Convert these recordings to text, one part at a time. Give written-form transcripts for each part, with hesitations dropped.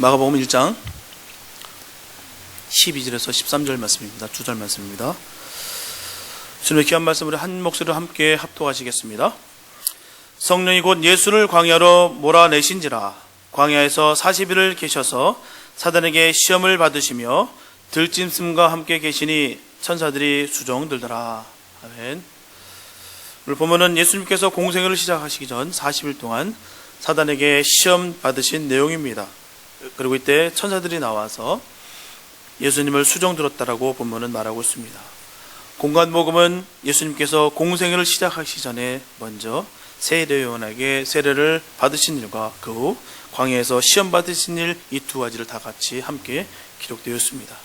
마가복음 1장 12절에서 13절 말씀입니다. 2절 말씀입니다. 주님의 귀한 말씀으로 한 목소리로 함께 합독하시겠습니다. 성령이 곧 예수를 광야로 몰아내신지라. 광야에서 40일을 계셔서 사단에게 시험을 받으시며 들짐승과 함께 계시니 천사들이 수종들더라. 아멘. 오늘 보면은 예수님께서 공생애를 시작하시기 전 40일 동안 사단에게 시험 받으신 내용입니다. 그리고 이때 천사들이 나와서 예수님을 수종들었다라고 본문은 말하고 있습니다. 공관복음은 예수님께서 공생애를 시작하시기 전에 먼저 세례요한에게 세례를 받으신 일과 그 후 광야에서 시험 받으신 일, 이 두 가지를 다 같이 함께 기록되어 있습니다.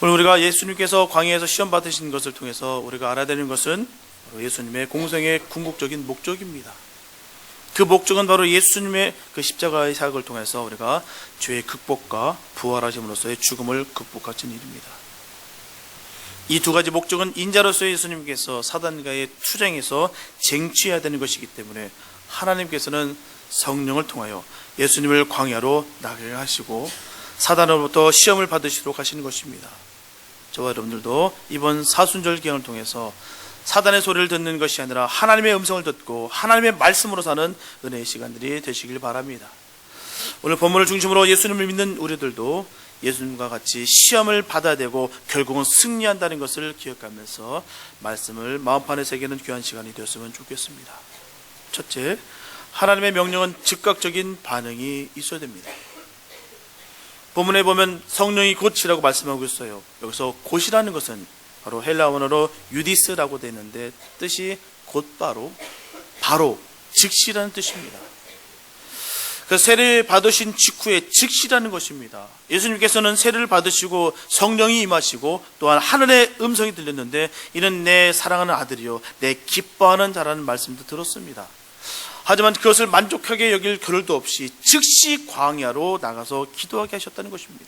오늘 우리가 예수님께서 광야에서 시험 받으신 것을 통해서 우리가 알아야 되는 것은 바로 예수님의 공생애의 궁극적인 목적입니다. 그 목적은 바로 예수님의 그 십자가의 사역을 통해서 우리가 죄의 극복과 부활하심으로써의 죽음을 극복하신 일입니다. 이 두 가지 목적은 인자로서의 예수님께서 사단과의 투쟁에서 쟁취해야 되는 것이기 때문에 하나님께서는 성령을 통하여 예수님을 광야로 나가게 하시고 사단으로부터 시험을 받으시도록 하시는 것입니다. 저와 여러분들도 이번 사순절 기간을 통해서 사단의 소리를 듣는 것이 아니라 하나님의 음성을 듣고 하나님의 말씀으로 사는 은혜의 시간들이 되시길 바랍니다. 오늘 본문을 중심으로 예수님을 믿는 우리들도 예수님과 같이 시험을 받아야 되고 결국은 승리한다는 것을 기억하면서 말씀을 마음판에 새기는 귀한 시간이 되었으면 좋겠습니다. 첫째, 하나님의 명령은 즉각적인 반응이 있어야 됩니다. 본문에 보면 성령이 곧이라고 말씀하고 있어요. 여기서 곧이라는 것은 바로 헬라 원어로 유디스라고 되어 있는데 뜻이 곧바로, 바로, 즉시라는 뜻입니다. 그래서 세례를 받으신 직후에 즉시라는 것입니다. 예수님께서는 세례를 받으시고 성령이 임하시고 또한 하늘의 음성이 들렸는데 이는 내 사랑하는 아들이요 내 기뻐하는 자라는 말씀도 들었습니다. 하지만 그것을 만족하게 여길 겨를도 없이 즉시 광야로 나가서 기도하게 하셨다는 것입니다.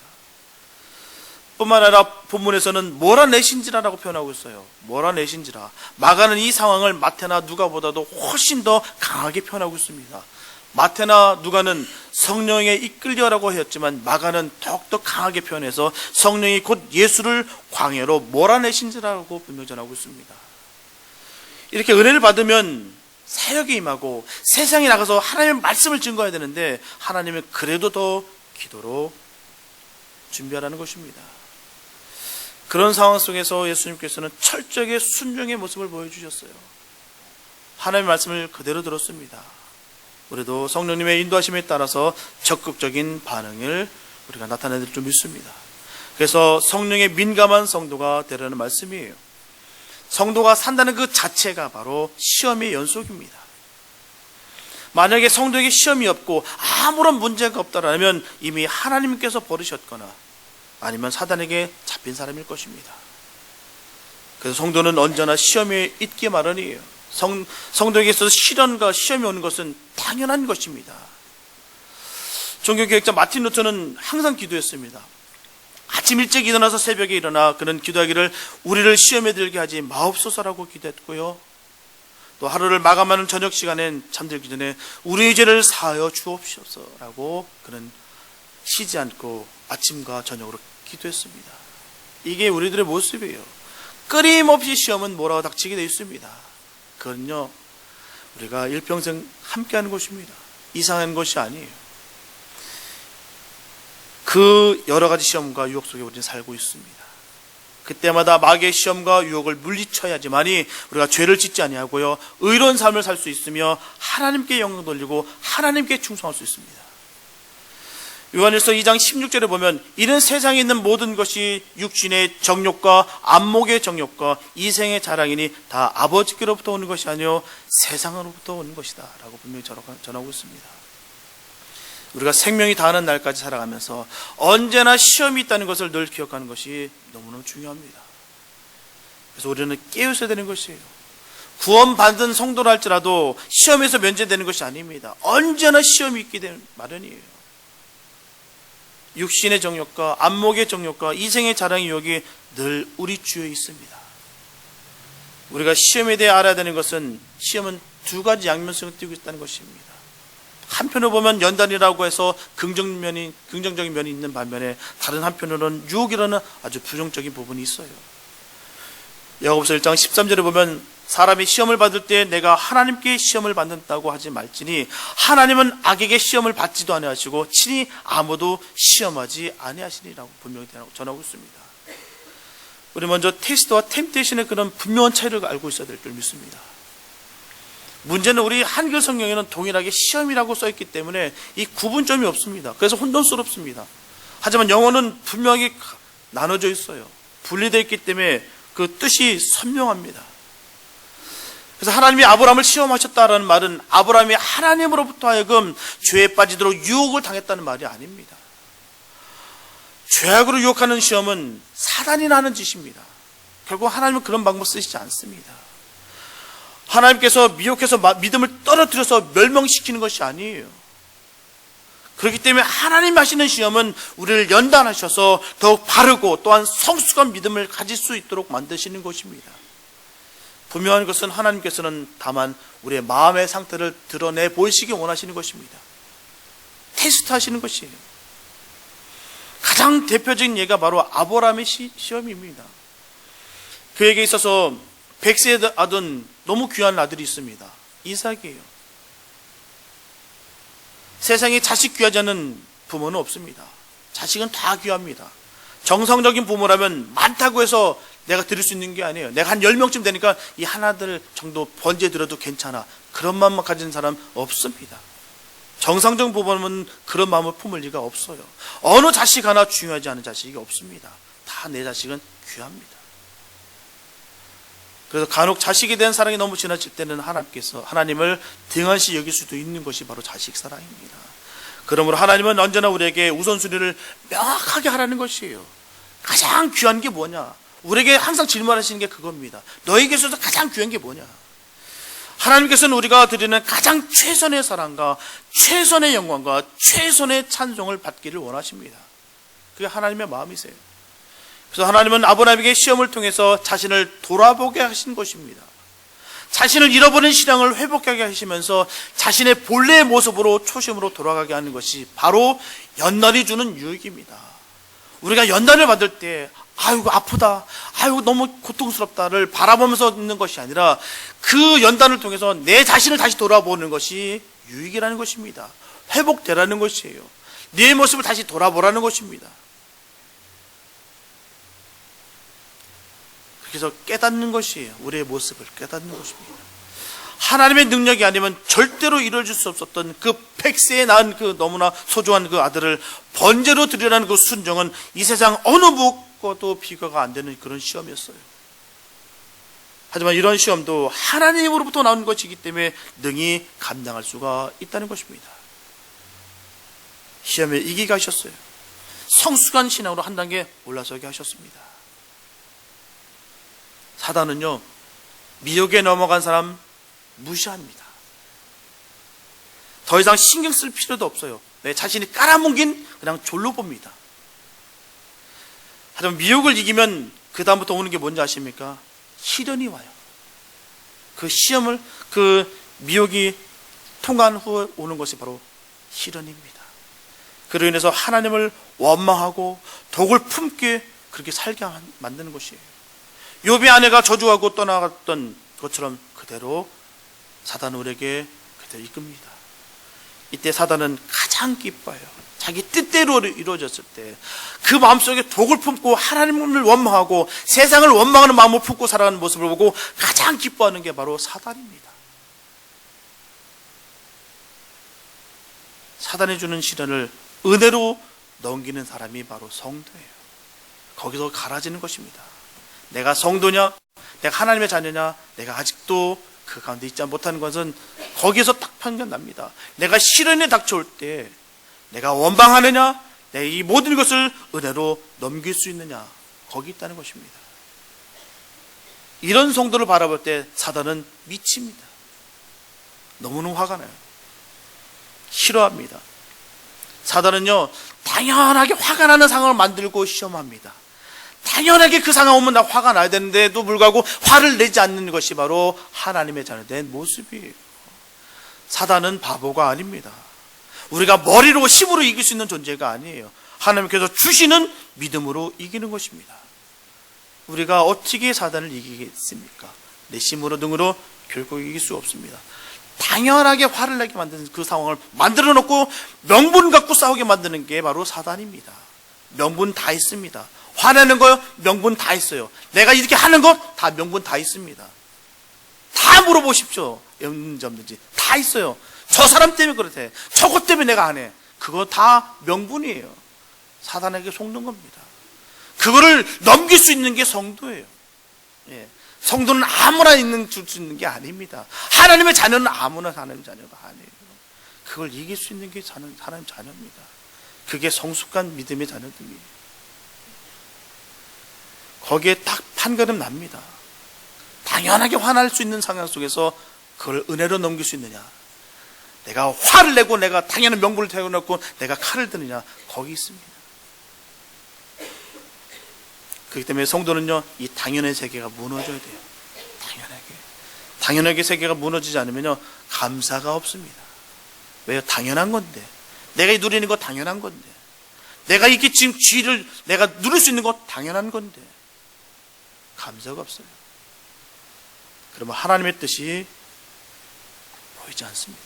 뿐만 아니라 본문에서는 몰아내신지라라고 표현하고 있어요. 몰아내신지라. 마가는 이 상황을 마태나 누가보다도 훨씬 더 강하게 표현하고 있습니다. 마태나 누가는 성령에 이끌려라고 하였지만 마가는 더욱더 강하게 표현해서 성령이 곧 예수를 광야로 몰아내신지라고 분명히 전하고 있습니다. 이렇게 은혜를 받으면 사역에 임하고 세상에 나가서 하나님의 말씀을 증거해야 되는데 하나님은 그래도 더 기도로 준비하라는 것입니다. 그런 상황 속에서 예수님께서는 철저하게 순종의 모습을 보여주셨어요. 하나님의 말씀을 그대로 들었습니다. 우리도 성령님의 인도하심에 따라서 적극적인 반응을 우리가 나타내야 될 줄 믿습니다. 그래서 성령에 민감한 성도가 되라는 말씀이에요. 성도가 산다는 그 자체가 바로 시험의 연속입니다. 만약에 성도에게 시험이 없고 아무런 문제가 없다라면 이미 하나님께서 버리셨거나 아니면 사단에게 잡힌 사람일 것입니다. 그래서 성도는 언제나 시험에 있기 마련이에요. 성도에게 있어서 시련과 시험이 오는 것은 당연한 것입니다. 종교개혁자 마틴 루터는 항상 기도했습니다. 아침 일찍 일어나서 새벽에 일어나 그는 기도하기를 우리를 시험에 들게 하지 마옵소서라고 기도했고요. 또 하루를 마감하는 저녁 시간엔 잠들기 전에 우리의 죄를 사하여 주옵소서라고 그는 쉬지 않고 아침과 저녁으로 기도했습니다. 이게 우리들의 모습이에요. 끊임없이 시험은 몰아와 닥치게 되어 있습니다. 그건요, 우리가 일평생 함께하는 것입니다. 이상한 것이 아니에요. 그 여러 가지 시험과 유혹 속에 우리는 살고 있습니다. 그때마다 마귀의 시험과 유혹을 물리쳐야지만이 우리가 죄를 짓지 아니하고요 의로운 삶을 살 수 있으며 하나님께 영광 돌리고 하나님께 충성할 수 있습니다. 요한일서 2장 16절에 보면 이는 세상에 있는 모든 것이 육신의 정욕과 안목의 정욕과 이생의 자랑이니 다 아버지께로부터 오는 것이 아니요 세상으로부터 오는 것이다 라고 분명히 전하고 있습니다. 우리가 생명이 다하는 날까지 살아가면서 언제나 시험이 있다는 것을 늘 기억하는 것이 너무너무 중요합니다. 그래서 우리는 깨우쳐야 되는 것이에요. 구원받은 성도라 할지라도 시험에서 면제되는 것이 아닙니다. 언제나 시험이 있게 되는 마련이에요. 육신의 정욕과 안목의 정욕과 이생의 자랑의 유혹이 늘 우리 주위에 있습니다. 우리가 시험에 대해 알아야 되는 것은 시험은 두 가지 양면성을 띠고 있다는 것입니다. 한편으로 보면 연단이라고 해서 긍정적인 면이 있는 반면에 다른 한편으로는 유혹이라는 아주 부정적인 부분이 있어요. 야고보서 1장 13절에 보면 사람이 시험을 받을 때 내가 하나님께 시험을 받는다고 하지 말지니 하나님은 악에게 시험을 받지도 아니하시고 친히 아무도 시험하지 아니하시니라고 분명히 전하고 있습니다. 우리 먼저 테스트와 템테이션의 그런 분명한 차이를 알고 있어야 될 줄 믿습니다. 문제는 우리 한글 성경에는 동일하게 시험이라고 써있기 때문에 이 구분점이 없습니다. 그래서 혼돈스럽습니다. 하지만 영어는 분명하게 나눠져 있어요. 분리되어 있기 때문에 그 뜻이 선명합니다. 그래서 하나님이 아브라함을 시험하셨다라는 말은 아브라함이 하나님으로부터 하여금 죄에 빠지도록 유혹을 당했다는 말이 아닙니다. 죄악으로 유혹하는 시험은 사단이 하는 짓입니다. 결국 하나님은 그런 방법 쓰시지 않습니다. 하나님께서 미혹해서 믿음을 떨어뜨려서 멸망시키는 것이 아니에요. 그렇기 때문에 하나님 하시는 시험은 우리를 연단하셔서 더욱 바르고 또한 성숙한 믿음을 가질 수 있도록 만드시는 것입니다. 분명한 것은 하나님께서는 다만 우리의 마음의 상태를 드러내 보이시기 원하시는 것입니다. 테스트하시는 것이에요. 가장 대표적인 예가 바로 아브라함의 시험입니다. 그에게 있어서 100세에 얻은 너무 귀한 아들이 있습니다. 이삭이에요. 세상에 자식 귀하지 않은 부모는 없습니다. 자식은 다 귀합니다. 정상적인 부모라면 많다고 해서 내가 드릴 수 있는 게 아니에요. 내가 한 10명쯤 되니까 이 하나들 정도 번제 드려도 괜찮아. 그런 마음만 가진 사람 없습니다. 정상적인 부모는 그런 마음을 품을 리가 없어요. 어느 자식 하나 중요하지 않은 자식이 없습니다. 다 내 자식은 귀합니다. 그래서 간혹 자식에 대한 사랑이 너무 지나칠 때는 하나님을 등한시 여길 수도 있는 것이 바로 자식 사랑입니다. 그러므로 하나님은 언제나 우리에게 우선순위를 명확하게 하라는 것이에요. 가장 귀한 게 뭐냐? 우리에게 항상 질문하시는 게 그겁니다. 너에게 있어서 가장 귀한 게 뭐냐? 하나님께서는 우리가 드리는 가장 최선의 사랑과 최선의 영광과 최선의 찬송을 받기를 원하십니다. 그게 하나님의 마음이세요. 그래서 하나님은 아브라함에게 시험을 통해서 자신을 돌아보게 하신 것입니다. 자신을 잃어버린 신앙을 회복하게 하시면서 자신의 본래의 모습으로 초심으로 돌아가게 하는 것이 바로 연단이 주는 유익입니다. 우리가 연단을 받을 때 아이고 아프다, 아이고 너무 고통스럽다를 바라보면서 있는 것이 아니라 그 연단을 통해서 내 자신을 다시 돌아보는 것이 유익이라는 것입니다. 회복되라는 것이에요. 내 모습을 다시 돌아보라는 것입니다. 그래서 깨닫는 것이에요. 우리의 모습을 깨닫는 것입니다. 하나님의 능력이 아니면 절대로 이루어질 수 없었던 그 100세에 낳은 그 너무나 소중한 그 아들을 번제로 드리라는 그 순종은 이 세상 어느 무엇과도 비교가 안 되는 그런 시험이었어요. 하지만 이런 시험도 하나님으로부터 나오는 것이기 때문에 능히 감당할 수가 있다는 것입니다. 시험에 이기게 하셨어요. 성숙한 신앙으로 한 단계 올라서게 하셨습니다. 사단은요, 미혹에 넘어간 사람 무시합니다. 더 이상 신경 쓸 필요도 없어요. 내 자신이 깔아뭉긴 그냥 졸로 봅니다. 하지만 미혹을 이기면 그 다음부터 오는 게 뭔지 아십니까? 시련이 와요. 그 시험을, 그 미혹이 통과한 후에 오는 것이 바로 시련입니다. 그로 인해서 하나님을 원망하고 독을 품게 그렇게 살게 만드는 것이에요. 욥의 아내가 저주하고 떠나갔던 것처럼 그대로 사단은 우리에게 그대로 이끕니다. 이때 사단은 가장 기뻐요. 자기 뜻대로 이루어졌을 때 그 마음속에 독을 품고 하나님을 원망하고 세상을 원망하는 마음을 품고 살아가는 모습을 보고 가장 기뻐하는 게 바로 사단입니다. 사단이 주는 시련을 은혜로 넘기는 사람이 바로 성도예요. 거기서 갈아지는 것입니다. 내가 성도냐? 내가 하나님의 자녀냐? 내가 아직도 그 가운데 있지 못하는 것은 거기에서 딱 판단납니다. 내가 시련에 닥쳐올 때 내가 원망하느냐? 내가 이 모든 것을 은혜로 넘길 수 있느냐? 거기 있다는 것입니다. 이런 성도를 바라볼 때 사단은 미칩니다. 너무너무 화가 나요. 싫어합니다. 사단은요, 당연하게 화가 나는 상황을 만들고 시험합니다. 당연하게 그 상황 오면 나 화가 나야 되는데도 불구하고 화를 내지 않는 것이 바로 하나님의 자녀된 모습이에요. 사단은 바보가 아닙니다. 우리가 머리로 힘으로 이길 수 있는 존재가 아니에요. 하나님께서 주시는 믿음으로 이기는 것입니다. 우리가 어떻게 사단을 이기겠습니까? 내 힘으로 능으로 결코 이길 수 없습니다. 당연하게 화를 내게 만드는 그 상황을 만들어 놓고 명분 갖고 싸우게 만드는 게 바로 사단입니다. 명분 다 있습니다. 화내는 거요, 명분 다 있어요. 내가 이렇게 하는 것 다 명분 다 있습니다. 다 물어보십시오. 없는지 없는지 다 있어요. 저 사람 때문에 그렇대, 저것 때문에 내가 안 해. 그거 다 명분이에요. 사단에게 속는 겁니다. 그거를 넘길 수 있는 게 성도예요. 예. 성도는 아무나 줄 수 있는 게 아닙니다. 하나님의 자녀는 아무나 하나님의 자녀가 아니에요. 그걸 이길 수 있는 게 하나님의 자녀입니다. 그게 성숙한 믿음의 자녀들이에요. 거기에 딱 판가름 납니다. 당연하게 화날 수 있는 상황 속에서 그걸 은혜로 넘길 수 있느냐, 내가 화를 내고 내가 당연한 명분을 태워놓고 내가 칼을 드느냐, 거기 있습니다. 그렇기 때문에 성도는요, 이 당연의 세계가 무너져야 돼요. 당연하게 세계가 무너지지 않으면요, 감사가 없습니다. 왜요? 당연한 건데, 내가 누리는 거 당연한 건데, 내가 이렇게 지금 쥐를 내가 누릴 수 있는 거 당연한 건데 감사가 없어요. 그러면 하나님의 뜻이 보이지 않습니다.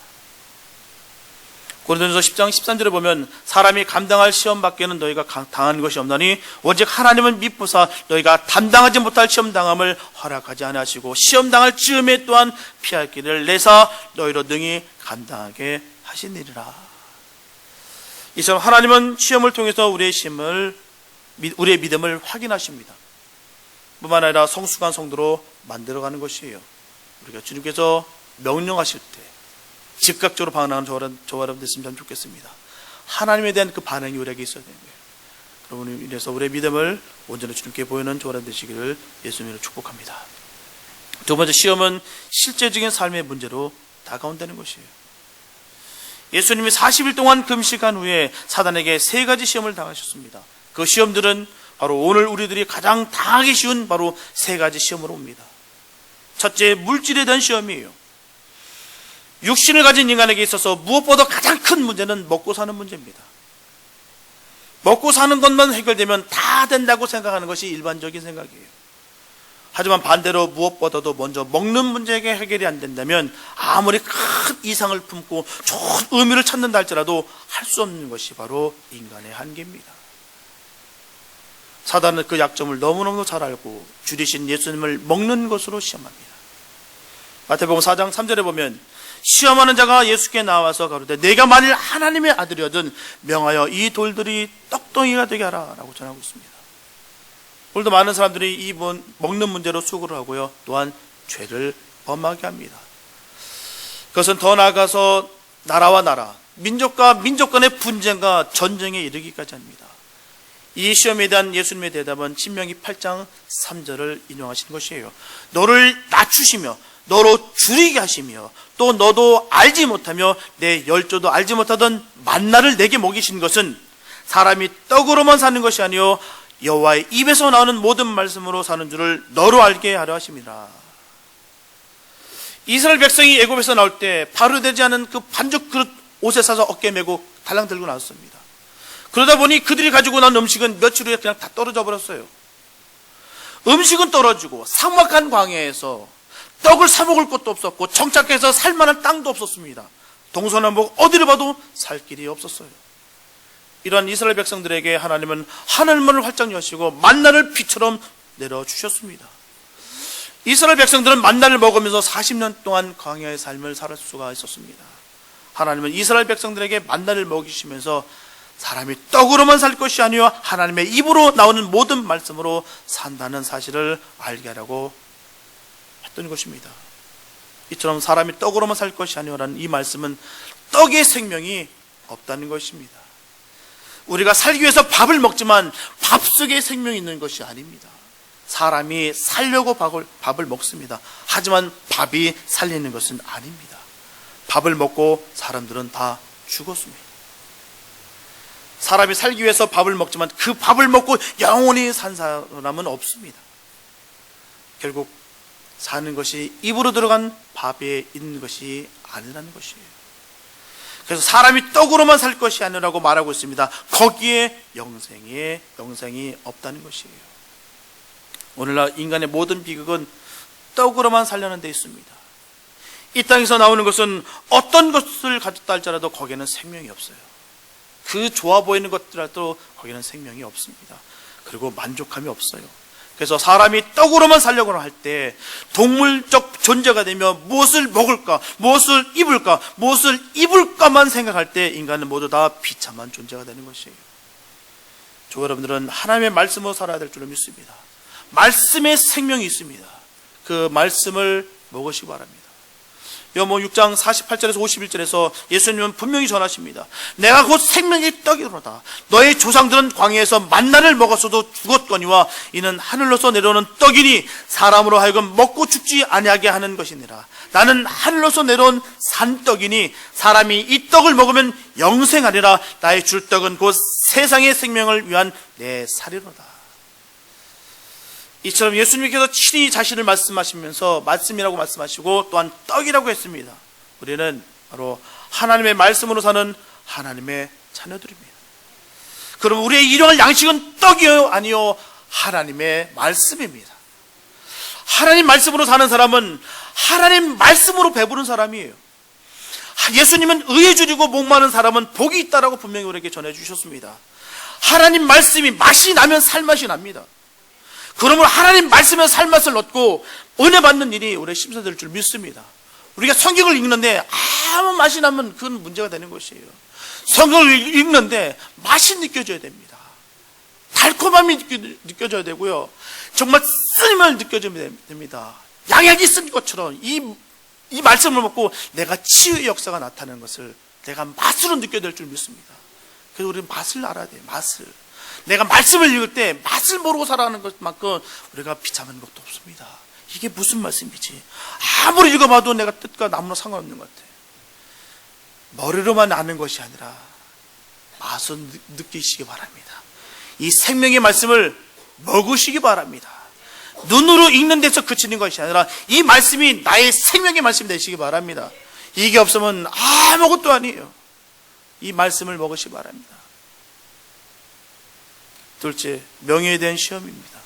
고린도전서 10장 13절에 보면 사람이 감당할 시험 밖에는 너희가 당하는 것이 없나니 오직 하나님은 미쁘사 너희가 감당하지 못할 시험 당함을 허락하지 아니하시고 시험 당할 즈음에 또한 피할 길을 내사 너희로 능히 감당하게 하시니라. 이처럼 하나님은 시험을 통해서 우리의 믿음을 확인하십니다. 뿐만 아니라 성숙한 성도로 만들어가는 것이에요. 우리가 주님께서 명령하실 때 즉각적으로 반응하는 저와 여러분 됐으면 좋겠습니다. 하나님에 대한 그 반응이 우리에게 있어야 되는 거예요. 그러므로 이래서 우리의 믿음을 온전히 주님께 보이는 저와 여러분 되시기를 예수님으로 축복합니다. 두 번째, 시험은 실제적인 삶의 문제로 다가온다는 것이에요. 예수님이 40일 동안 금식한 후에 사단에게 3가지 시험을 당하셨습니다. 그 시험들은 바로 오늘 우리들이 가장 당하기 쉬운 바로 3가지 시험으로 옵니다. 첫째, 물질에 대한 시험이에요. 육신을 가진 인간에게 있어서 무엇보다 가장 큰 문제는 먹고 사는 문제입니다. 먹고 사는 것만 해결되면 다 된다고 생각하는 것이 일반적인 생각이에요. 하지만 반대로 무엇보다도 먼저 먹는 문제가 해결이 안 된다면 아무리 큰 이상을 품고 좋은 의미를 찾는다 할지라도 할 수 없는 것이 바로 인간의 한계입니다. 사단은 그 약점을 너무너무 잘 알고 주리신 예수님을 먹는 것으로 시험합니다. 마태복음 4장 3절에 보면 시험하는 자가 예수께 나와서 가로되 내가 만일 하나님의 아들이거든 명하여 이 돌들이 떡덩이가 되게 하라 라고 전하고 있습니다. 오늘도 많은 사람들이 이 먹는 문제로 수고를 하고요, 또한 죄를 범하게 합니다. 그것은 더 나아가서 나라와 나라, 민족과 민족 간의 분쟁과 전쟁에 이르기까지 합니다. 이 시험에 대한 예수님의 대답은 신명기 8장 3절을 인용하시는 것이에요. 너를 낮추시며 너로 줄이게 하시며 또 너도 알지 못하며 내 열조도 알지 못하던 만나를 내게 먹이신 것은 사람이 떡으로만 사는 것이 아니요 여호와의 입에서 나오는 모든 말씀으로 사는 줄을 너로 알게 하려 하심이라. 이스라엘 백성이 애굽에서 나올 때 바로 되지 않은 그 반죽 그릇 옷에 싸서 어깨에 메고 달랑 들고 나왔습니다. 그러다 보니 그들이 가지고 난 음식은 며칠 후에 그냥 다 떨어져 버렸어요. 음식은 떨어지고 삭막한 광야에서 떡을 사 먹을 것도 없었고 정착해서 살 만한 땅도 없었습니다. 동서남북 어디를 봐도 살 길이 없었어요. 이러한 이스라엘 백성들에게 하나님은 하늘문을 활짝 여시고 만나를 비처럼 내려주셨습니다. 이스라엘 백성들은 만나를 먹으면서 40년 동안 광야의 삶을 살 수가 있었습니다. 하나님은 이스라엘 백성들에게 만나를 먹이시면서 사람이 떡으로만 살 것이 아니요 하나님의 입으로 나오는 모든 말씀으로 산다는 사실을 알게 하려고 했던 것입니다. 이처럼 사람이 떡으로만 살 것이 아니오라는 이 말씀은 떡의 생명이 없다는 것입니다. 우리가 살기 위해서 밥을 먹지만 밥 속에 생명이 있는 것이 아닙니다. 사람이 살려고 밥을 먹습니다. 하지만 밥이 살리는 것은 아닙니다. 밥을 먹고 사람들은 다 죽었습니다. 사람이 살기 위해서 밥을 먹지만 그 밥을 먹고 영원히 산 사람은 없습니다. 결국 사는 것이 입으로 들어간 밥에 있는 것이 아니라는 것이에요. 그래서 사람이 떡으로만 살 것이 아니라고 말하고 있습니다. 거기에 영생이 없다는 것이에요. 오늘날 인간의 모든 비극은 떡으로만 살려는 데 있습니다. 이 땅에서 나오는 것은 어떤 것을 가졌다 할지라도 거기에는 생명이 없어요. 그 좋아 보이는 것들라도 거기에는 생명이 없습니다. 그리고 만족함이 없어요. 그래서 사람이 떡으로만 살려고 할 때 동물적 존재가 되며 무엇을 먹을까, 무엇을 입을까만 생각할 때 인간은 모두 다 비참한 존재가 되는 것이에요. 저 여러분들은 하나님의 말씀으로 살아야 될 줄을 믿습니다. 말씀에 생명이 있습니다. 그 말씀을 먹으시기 바랍니다. 요한복음 6장 48절에서 51절에서 예수님은 분명히 전하십니다. 내가 곧 생명의 떡이로다. 너의 조상들은 광야에서 만나를 먹었어도 죽었거니와 이는 하늘로서 내려오는 떡이니 사람으로 하여금 먹고 죽지 아니하게 하는 것이니라. 나는 하늘로서 내려온 산떡이니 사람이 이 떡을 먹으면 영생하리라. 나의 줄 떡은 곧 세상의 생명을 위한 내 살이로다. 이처럼 예수님께서 친히 자신을 말씀하시면서 말씀이라고 말씀하시고 또한 떡이라고 했습니다. 우리는 바로 하나님의 말씀으로 사는 하나님의 자녀들입니다. 그럼 우리의 일용할 양식은 떡이요 아니요 하나님의 말씀입니다. 하나님 말씀으로 사는 사람은 하나님 말씀으로 배부른 사람이에요. 예수님은 의에 줄이고 목마른 사람은 복이 있다라고 분명히 우리에게 전해주셨습니다. 하나님 말씀이 맛이 나면 살맛이 납니다. 그러므로 하나님 말씀에 살맛을 얻고 은혜 받는 일이 우리의 심사될 줄 믿습니다. 우리가 성경을 읽는데 아무 맛이 나면 그건 문제가 되는 것이에요. 성경을 읽는데 맛이 느껴져야 됩니다. 달콤함이 느껴져야 되고요. 정말 쓰임을 느껴져야 됩니다. 양약이 쓴 것처럼 이 말씀을 먹고 내가 치유의 역사가 나타나는 것을 내가 맛으로 느껴야 될 줄 믿습니다. 그래서 우리는 맛을 알아야 돼요. 맛을. 내가 말씀을 읽을 때 맛을 모르고 살아가는 것만큼 우리가 비참한 것도 없습니다. 이게 무슨 말씀이지? 아무리 읽어봐도 내가 뜻과 남으로 상관없는 것 같아요. 머리로만 아는 것이 아니라 맛을 느끼시기 바랍니다. 이 생명의 말씀을 먹으시기 바랍니다. 눈으로 읽는 데서 그치는 것이 아니라 이 말씀이 나의 생명의 말씀이 되시기 바랍니다. 이게 없으면 아무것도 아니에요. 이 말씀을 먹으시기 바랍니다. 둘째, 명예에 대한 시험입니다.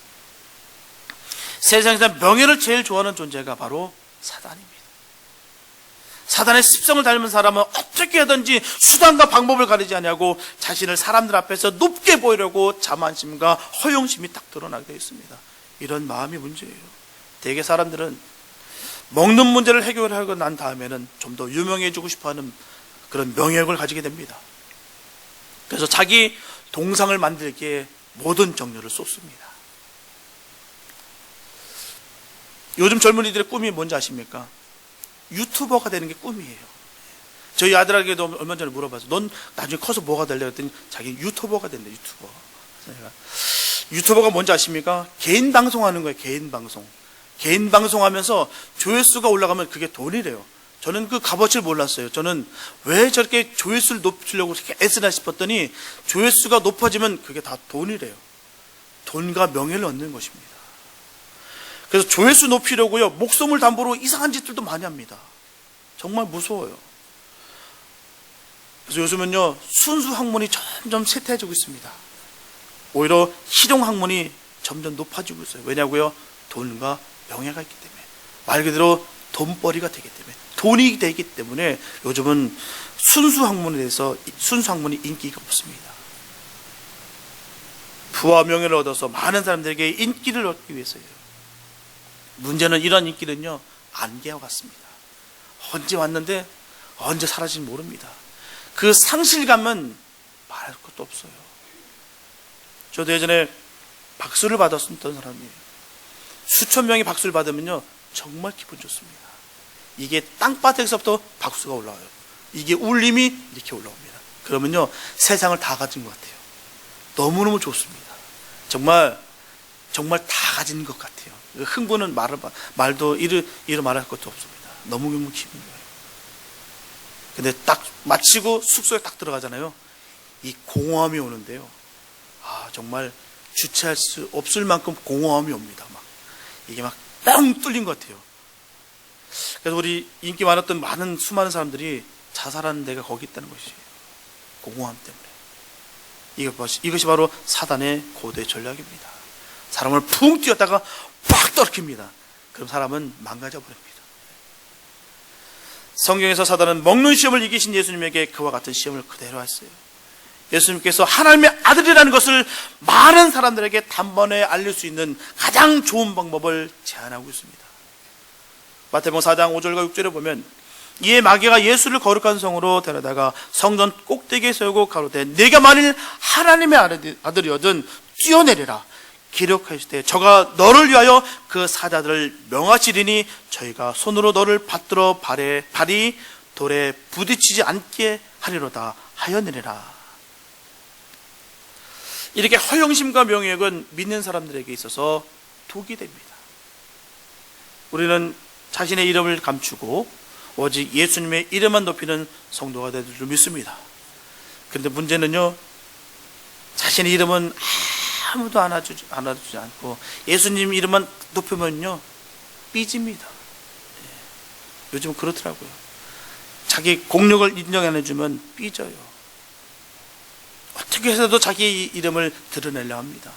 세상에서 명예를 제일 좋아하는 존재가 바로 사단입니다. 사단의 습성을 닮은 사람은 어떻게 하든지 수단과 방법을 가리지 아니하고 자신을 사람들 앞에서 높게 보이려고 자만심과 허영심이 딱 드러나게 되어 있습니다. 이런 마음이 문제예요. 대개 사람들은 먹는 문제를 해결하고 난 다음에는 좀 더 유명해지고 싶어하는 그런 명예욕을 가지게 됩니다. 그래서 자기 동상을 만들기에 모든 정열을 쏟습니다. 요즘 젊은이들의 꿈이 뭔지 아십니까? 유튜버가 되는 게 꿈이에요. 저희 아들에게도 얼마 전에 물어봐서 넌 나중에 커서 뭐가 될래? 그랬더니 자기 유튜버가 된대. 유튜버가 뭔지 아십니까? 개인 방송하는 거예요. 개인 방송하면서 조회수가 올라가면 그게 돈이래요. 저는 그 값어치를 몰랐어요. 저는 왜 저렇게 조회수를 높이려고 이렇게 애쓰나 싶었더니 조회수가 높아지면 그게 다 돈이래요. 돈과 명예를 얻는 것입니다. 그래서 조회수 높이려고요, 목숨을 담보로 이상한 짓들도 많이 합니다. 정말 무서워요. 그래서 요즘은요, 순수 학문이 점점 쇠퇴해지고 있습니다. 오히려 실용 학문이 점점 높아지고 있어요. 왜냐고요? 돈과 명예가 있기 때문에. 말 그대로 돈벌이가 되기 때문에. 돈이 되기 때문에 요즘은 순수 학문에 대해서 순수 학문이 인기가 없습니다. 부와 명예를 얻어서 많은 사람들에게 인기를 얻기 위해서예요. 문제는 이런 인기는요, 안개와 같습니다. 언제 왔는데 언제 사라질지 모릅니다. 그 상실감은 말할 것도 없어요. 저도 예전에 박수를 받았던 사람이에요. 수천 명이 박수를 받으면요, 정말 기분 좋습니다. 이게 땅바닥에서부터 박수가 올라와요. 이게 울림이 이렇게 올라옵니다. 그러면요, 세상을 다 가진 것 같아요. 너무너무 좋습니다. 정말 다 가진 것 같아요. 흥분은 말도 이루 말할 것도 없습니다. 너무너무 기분이 좋아요. 근데 딱 마치고 숙소에 딱 들어가잖아요. 이 공허함이 오는데요. 정말 주체할 수 없을 만큼 공허함이 옵니다. 이게 막 뻥 뚫린 것 같아요. 그래서 우리 인기 많았던 수많은 사람들이 자살하는 데가 거기 있다는 것이에요. 공허함 때문에. 이것이 바로 사단의 고대 전략입니다. 사람을 붕 뛰었다가 팍 떨어집니다. 그럼 사람은 망가져 버립니다. 성경에서 사단은 먹는 시험을 이기신 예수님에게 그와 같은 시험을 그대로 했어요. 예수님께서 하나님의 아들이라는 것을 많은 사람들에게 단번에 알릴 수 있는 가장 좋은 방법을 제안하고 있습니다. 마태복음 4장 5절과 6절에 보면 이에 마귀가 예수를 거룩한 성으로 데려다가 성전 꼭대기에 세우고 가로되 네가 만일 하나님의 아들이거든 뛰어내리라 기록하시되 저가 너를 위하여 그 사자들을 명하시리니 저희가 손으로 너를 받들어 발이 돌에 부딪히지 않게 하리로다 하였느니라. 이렇게 허영심과 명예욕은 믿는 사람들에게 있어서 독이 됩니다. 우리는 자신의 이름을 감추고 오직 예수님의 이름만 높이는 성도가 될 줄 믿습니다. 그런데 문제는요, 자신의 이름은 아무도 안아주지 않고 예수님 이름만 높이면요 삐집니다. 요즘은 그렇더라고요. 자기 공력을 인정 안 해주면 삐져요. 어떻게 해서도 자기 이름을 드러내려 합니다.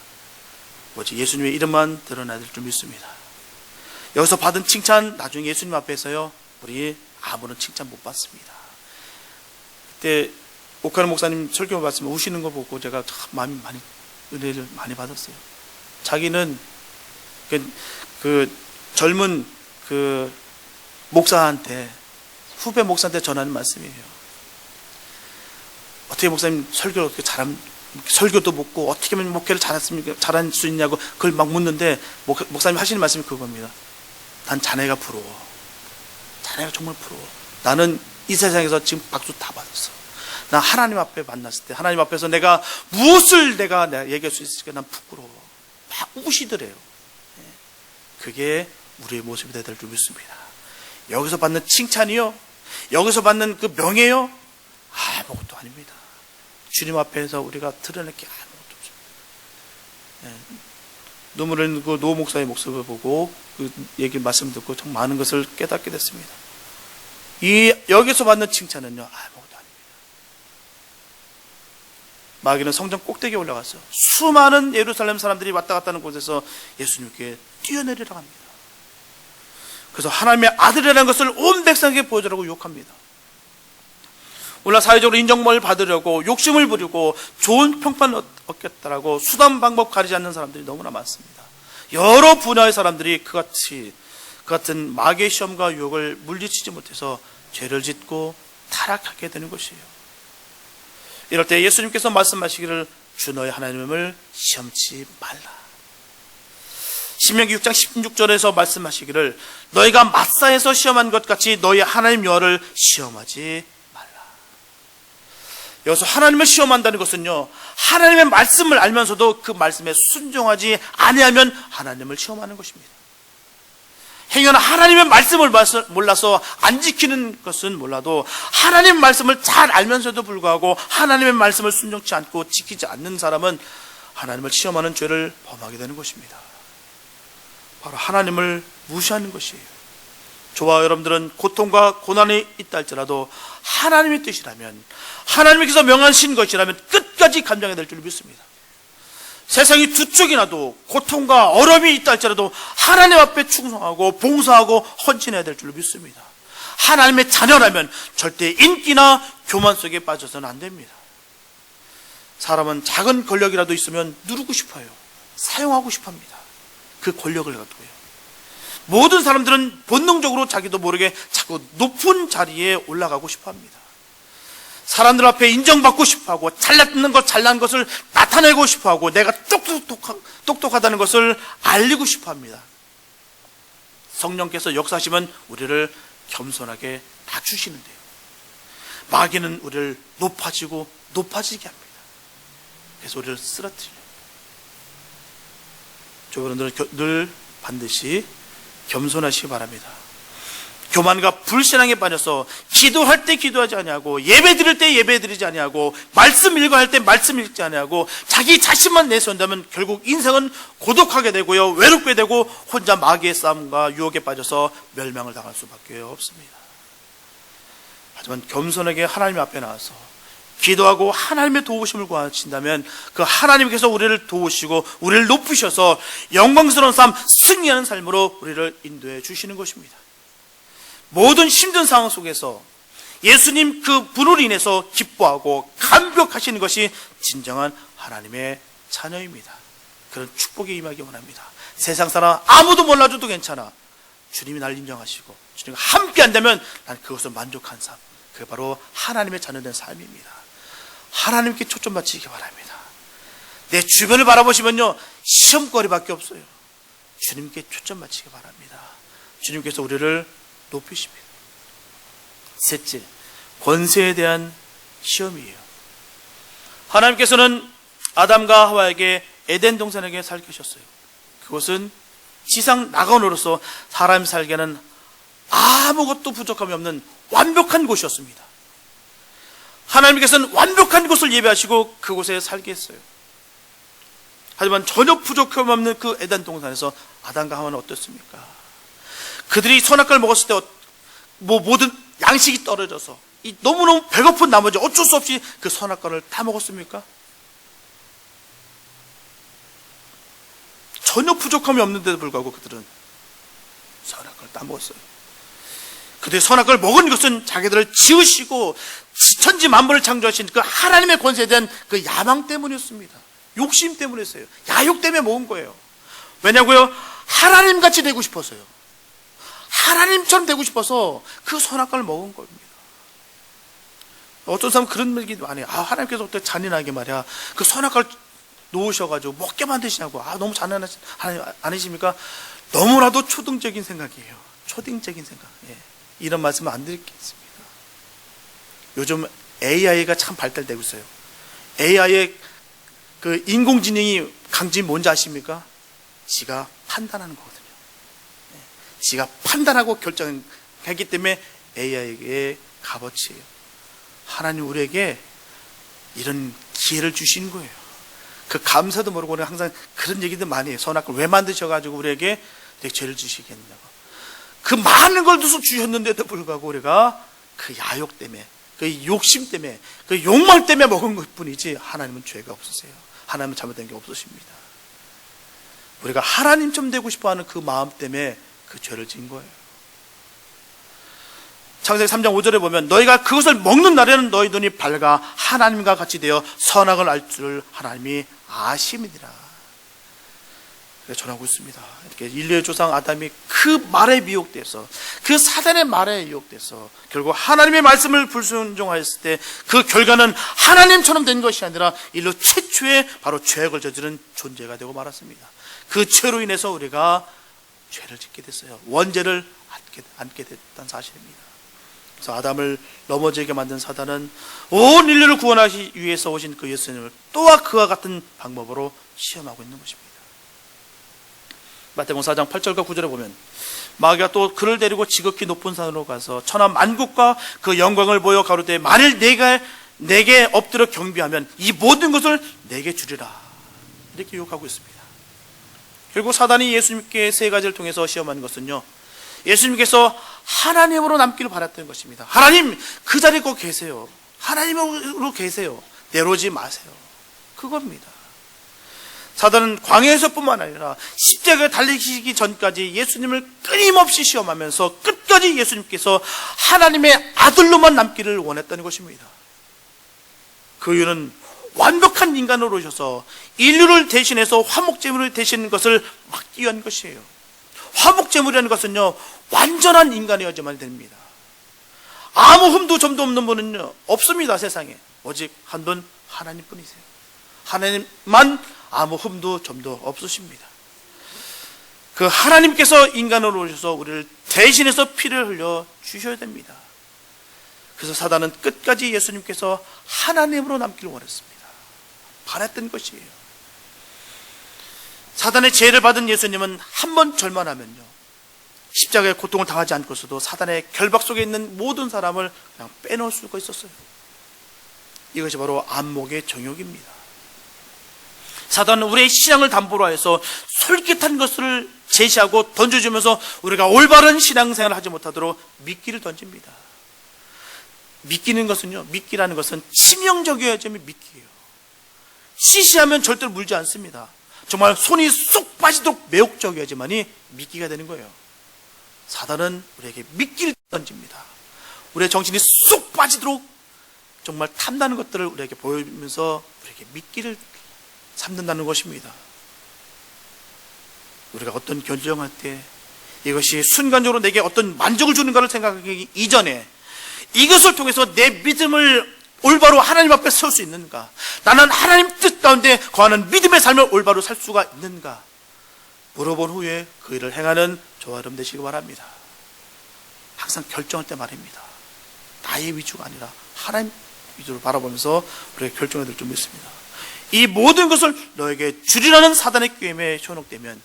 오직 예수님의 이름만 드러나야 될 줄 믿습니다. 여기서 받은 칭찬 나중에 예수님 앞에서요 우리 아무런 칭찬 못 받습니다. 그때 오카르 목사님 설교 말씀 우시는 거 보고 제가 참 마음이 많이 은혜를 많이 받았어요. 자기는 그 젊은 그 목사한테 후배 목사한테 전하는 말씀이에요. 어떻게 목사님 설교를 어떻게 설교도 묻고 어떻게 하면 목회를 잘할 수 있냐고 그걸 막 묻는데 목사님 하시는 말씀이 그겁니다. 난 자네가 부러워. 자네가 정말 부러워. 나는 이 세상에서 지금 박수 다 받았어. 나 하나님 앞에 만났을 때 하나님 앞에서 내가 무엇을 내가 얘기할 수 있을까 난 부끄러워. 막 우시더래요. 그게 우리의 모습이 되야 될 줄 믿습니다. 여기서 받는 칭찬이요, 여기서 받는 그 명예요, 아무것도 아닙니다. 주님 앞에서 우리가 드러낼 게 아무것도 없습니다. 눈물 흘리는 그 노 목사의 모습을 보고 그 얘기 말씀 듣고 참 많은 것을 깨닫게 됐습니다. 여기서 받는 칭찬은요 아무것도 아닙니다. 마귀는 성전 꼭대기에 올라가서 수많은 예루살렘 사람들이 왔다 갔다 하는 곳에서 예수님께 뛰어내리라 합니다. 그래서 하나님의 아들이라는 것을 온 백성에게 보여주라고 유혹합니다. 오늘 사회적으로 인정을 받으려고 욕심을 부리고 좋은 평판을 얻겠다라고 수단 방법 가리지 않는 사람들이 너무나 많습니다. 여러 분야의 사람들이 그 같은 마귀의 시험과 유혹을 물리치지 못해서 죄를 짓고 타락하게 되는 것이에요. 이럴 때 예수님께서 말씀하시기를 주 너의 하나님을 시험치 말라. 신명기 6장 16절에서 말씀하시기를 너희가 마사에서 시험한 것 같이 너희 하나님 여호와를 시험하지 말라. 여기서 하나님을 시험한다는 것은요, 하나님의 말씀을 알면서도 그 말씀에 순종하지 아니하면 하나님을 시험하는 것입니다. 행여나 하나님의 말씀을 몰라서 안 지키는 것은 몰라도 하나님의 말씀을 잘 알면서도 불구하고 하나님의 말씀을 순종치 않고 지키지 않는 사람은 하나님을 시험하는 죄를 범하게 되는 것입니다. 바로 하나님을 무시하는 것이에요. 저와 여러분들은 고통과 고난이 있다 할지라도 하나님의 뜻이라면, 하나님께서 명하신 것이라면 끝까지 감당해야 될 줄 믿습니다. 세상이 두 쪽이 나도 고통과 어려움이 있다 할지라도 하나님 앞에 충성하고 봉사하고 헌신해야 될 줄 믿습니다. 하나님의 자녀라면 절대 인기나 교만 속에 빠져서는 안 됩니다. 사람은 작은 권력이라도 있으면 누르고 싶어요. 사용하고 싶어합니다. 그 권력을 갖고요. 모든 사람들은 본능적으로 자기도 모르게 자꾸 높은 자리에 올라가고 싶어합니다. 사람들 앞에 인정받고 싶어하고 잘났는 것, 잘난 것을 나타내고 싶어하고 내가 똑똑하다는 것을 알리고 싶어합니다. 성령께서 역사하시면 우리를 겸손하게 낮추시는데요, 마귀는 우리를 높아지게 합니다. 그래서 우리를 쓰러뜨려요. 여러분들은 늘 반드시 겸손하시기 바랍니다. 교만과 불신앙에 빠져서 기도할 때 기도하지 아니하고 예배 드릴 때 예배 드리지 아니하고 말씀 읽어 할 때 말씀 읽지 아니하고 자기 자신만 내세운다면 결국 인생은 고독하게 되고요, 외롭게 되고 혼자 마귀의 싸움과 유혹에 빠져서 멸망을 당할 수밖에 없습니다. 하지만 겸손하게 하나님 앞에 나와서 기도하고 하나님의 도우심을 구하신다면 그 하나님께서 우리를 도우시고 우리를 높이셔서 영광스러운 삶, 승리하는 삶으로 우리를 인도해 주시는 것입니다. 모든 힘든 상황 속에서 예수님 그 분으로 인해서 기뻐하고 감격하시는 것이 진정한 하나님의 자녀입니다. 그런 축복에 임하기 원합니다. 세상 사람 아무도 몰라줘도 괜찮아. 주님이 날 인정하시고 주님과 함께 한다면 난 그것을 만족한 삶, 그게 바로 하나님의 자녀된 삶입니다. 하나님께 초점 맞추시기 바랍니다. 내 주변을 바라보시면요, 시험거리밖에 없어요. 주님께 초점 맞추시기 바랍니다. 주님께서 우리를 높이십니다. 셋째, 권세에 대한 시험이에요. 하나님께서는 아담과 하와에게 에덴 동산에게 살게 하셨어요. 그것은 지상 낙원으로서 사람이 살기에는 아무것도 부족함이 없는 완벽한 곳이었습니다. 하나님께서는 완벽한 곳을 예배하시고 그곳에 살게 했어요. 하지만 전혀 부족함 없는 그 에덴 동산에서 아담과 하와는 어떻습니까? 그들이 선악과를 먹었을 때 모든 양식이 떨어져서 너무너무 배고픈 나머지 어쩔 수 없이 그 선악과를 다 먹었습니까? 전혀 부족함이 없는데도 불구하고 그들은 선악과를 다 먹었어요. 그들이 선악과를 먹은 것은 자기들을 지으시고 천지 만물을 창조하신 그 하나님의 권세에 대한 그 야망 때문이었습니다. 욕심 때문이었어요. 야욕 때문에 먹은 거예요. 왜냐고요? 하나님같이 되고 싶어서요. 하나님처럼 되고 싶어서 그 선악과를 먹은 겁니다. 어떤 사람은 그런 얘기 많이 해요. 하나님께서 어떻게 잔인하게 말이야 그 선악과를 놓으셔가지고 먹게 만드시냐고. 너무 잔인하신 하나님 아니십니까? 너무나도 초등적인 생각이에요. 초딩적인 생각. 이런 말씀은 안 드리겠습니다. 요즘 AI가 참 발달되고 있어요. AI의 그 인공지능이 강점이 뭔지 아십니까? 지가 판단하는 거거든요. 지가 판단하고 결정했기 때문에 AI의 값어치예요. 하나님 우리에게 이런 기회를 주신 거예요. 그 감사도 모르고 우리가 항상 그런 얘기들 많이 해요. 선악과를 왜 만드셔가지고 우리에게 죄를 주시겠냐고. 그 많은 걸 주셨는데도 불구하고 우리가 그 야욕 때문에, 그 욕심 때문에, 그 욕망 때문에 먹은 것 뿐이지 하나님은 죄가 없으세요. 하나님은 잘못된 게 없으십니다. 우리가 하나님처럼 되고 싶어하는 그 마음 때문에 그 죄를 지은 거예요. 창세기 3장 5절에 보면 너희가 그것을 먹는 날에는 너희 눈이 밝아 하나님과 같이 되어 선악을 알 줄 하나님이 아심이니라. 전하고 있습니다. 이렇게 인류의 조상 아담이 그 말에 미혹돼서, 그 사단의 말에 미혹돼서 결국 하나님의 말씀을 불순종하였을 때 그 결과는 하나님처럼 된 것이 아니라 인류 최초의 바로 죄악을 저지른 존재가 되고 말았습니다. 그 죄로 인해서 우리가 죄를 짓게 됐어요. 원죄를 안게 됐다는 사실입니다. 그래서 아담을 넘어지게 만든 사단은 온 인류를 구원하기 위해서 오신 그 예수님을 또한 그와 같은 방법으로 시험하고 있는 것입니다. 마태복음 4장 8절과 9절에 보면 마귀가 또 그를 데리고 지극히 높은 산으로 가서 천하 만국과 그 영광을 보여 가로되 만일 내게 엎드려 경배하면 이 모든 것을 내게 주리라. 이렇게 유혹하고 있습니다. 결국 사단이 예수님께 세 가지를 통해서 시험하는 것은요, 예수님께서 하나님으로 남기를 바랐던 것입니다. 하나님 그 자리에 꼭 계세요. 하나님으로 계세요. 내려오지 마세요. 그겁니다. 사단은 광야에서뿐만 아니라 십자가에 달리시기 전까지 예수님을 끊임없이 시험하면서 끝까지 예수님께서 하나님의 아들로만 남기를 원했다는 것입니다. 그 이유는 완벽한 인간으로 오셔서 인류를 대신해서 화목제물을 대신하는 것을 막기 위한 것이에요. 화목제물이라는 것은요, 완전한 인간이어야만 됩니다. 아무 흠도 점도 없는 분은요 없습니다. 세상에 오직 한 분 하나님뿐이세요. 하나님만 아무 흠도 점도 없으십니다. 그 하나님께서 인간으로 오셔서 우리를 대신해서 피를 흘려 주셔야 됩니다. 그래서 사단은 끝까지 예수님께서 하나님으로 남기를 원했습니다. 바랬던 것이에요. 사단의 죄를 받은 예수님은 한 번 절만하면요, 십자가의 고통을 당하지 않고서도 사단의 결박 속에 있는 모든 사람을 그냥 빼놓을 수가 있었어요. 이것이 바로 안목의 정욕입니다. 사단은 우리의 신앙을 담보로 해서 솔깃한 것을 제시하고 던져주면서 우리가 올바른 신앙생활을 하지 못하도록 미끼를 던집니다. 믿기는 것은요, 믿기라는 것은 치명적이어야지만 믿기예요. 시시하면 절대로 물지 않습니다. 정말 손이 쑥 빠지도록 매혹적이어야지만이 믿기가 되는 거예요. 사단은 우리에게 믿기를 던집니다. 우리의 정신이 쑥 빠지도록 정말 탐나는 것들을 우리에게 보여주면서 우리에게 믿기를 삼는다는 것입니다. 우리가 어떤 결정할 때 이것이 순간적으로 내게 어떤 만족을 주는가를 생각하기 이전에 이것을 통해서 내 믿음을 올바로 하나님 앞에 세울 수 있는가, 나는 하나님 뜻 가운데 거하는 믿음의 삶을 올바로 살 수가 있는가 물어본 후에 그 일을 행하는 저와 여러분 되시기 바랍니다. 항상 결정할 때 말입니다. 나의 위주가 아니라 하나님 위주로 바라보면서 우리가 결정해야 될 줄 믿습니다. 이 모든 것을 너에게 주리라는 사단의 꾀임에 현혹되면